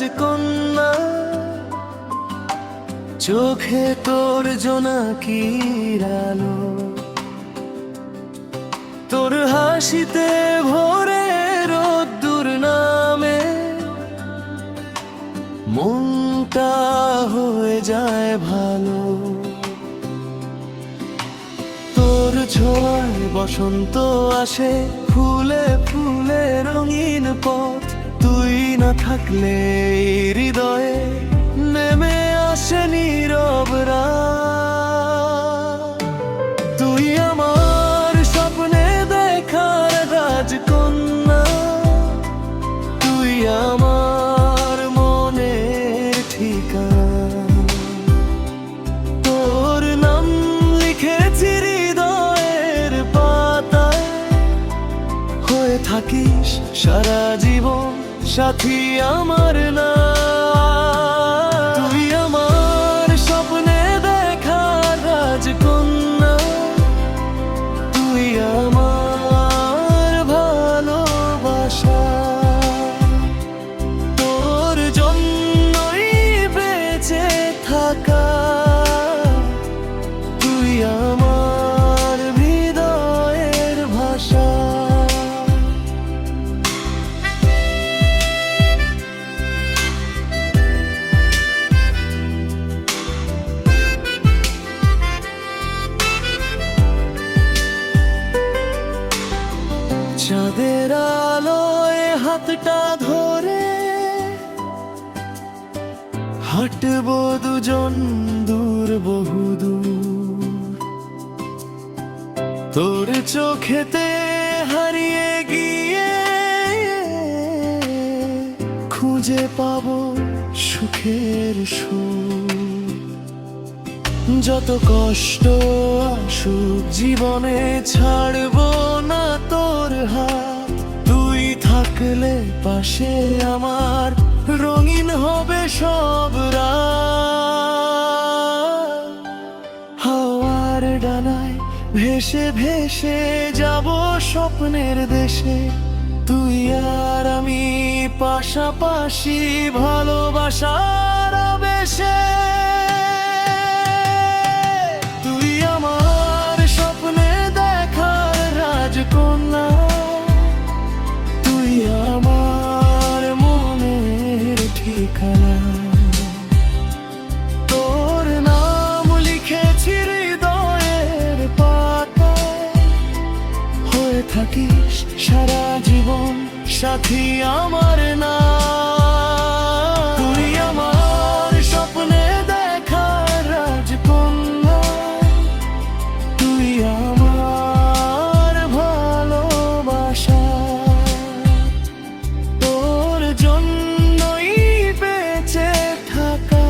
রাজকন্যা, চোখে তোর জোনাকির আলো, তোর হাসিতে ভোরে রোদ্দুর নামে মনটা হয়ে যায় ভালো। তোর ছোঁয়ায় বসন্ত আসে, ফুলে ফুলে রঙিন পথ, তুই না থাকলে এই হৃদয়ে নেমে আসে নীরব রাত। তুই আমার স্বপ্নে দেখার রাজকন্যা, তুই আমার মনের ঠিকানা, তোর নাম লিখেছি হৃদয়ের পাতায়, হয়ে থাকিস সারা জীবন সাথী আমার না। তুই আমার স্বপ্নে দেখা রাজকন্যা, তুই আমার ভালোবাসা, তোর জন্যই বেঁচে থাকা, তুই আমার হৃদয়ের ভাষা। চাঁদের আলোয় হাতটা ধরে হাঁটবো দুজন দূর বহুদূর, তোর চোখেতে হারিয়ে গিয়ে খুঁজে পাবো সুখের সুর। যত কষ্ট আসুক জীবনে ছাড়বো না তোর হাত, তুই থাকলে পাশে আমার রঙিন হবে সব রাত। হাওয়ার ডানায় ভেসে ভেসে যাব স্বপ্নের দেশে, তুই আর আমি পাশাপাশি ভালোবাসার আবেশে। তুই আমার স্বপ্নে দেখার রাজকন্যা, তুই আমার মনের ঠিকানা, তোর নাম লিখেছি হৃদয়ের পাতায়, হয়ে থাকিস সারা জীবন সাথী আমার না। তুই আমার স্বপ্নে দেখা রাজকন্যা, তুই আমার ভালোবাসা, তোর জন্যই বেঁচে থাকা,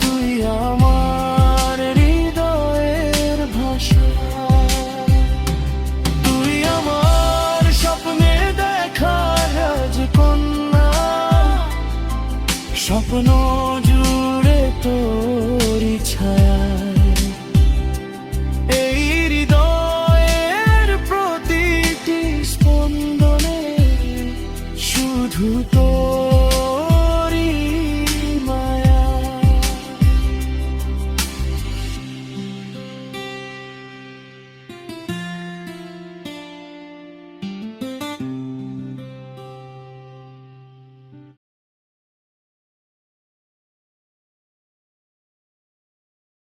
তুই আমার হৃদয়ের ভাষা। তুই আমার স্বপ্নে দেখা রাজকন্যা, স্বপ্ন জুড়ে তোরই ছায়ায়, এই হৃদয়ের প্রতিটি স্পন্দনে শুধু তোর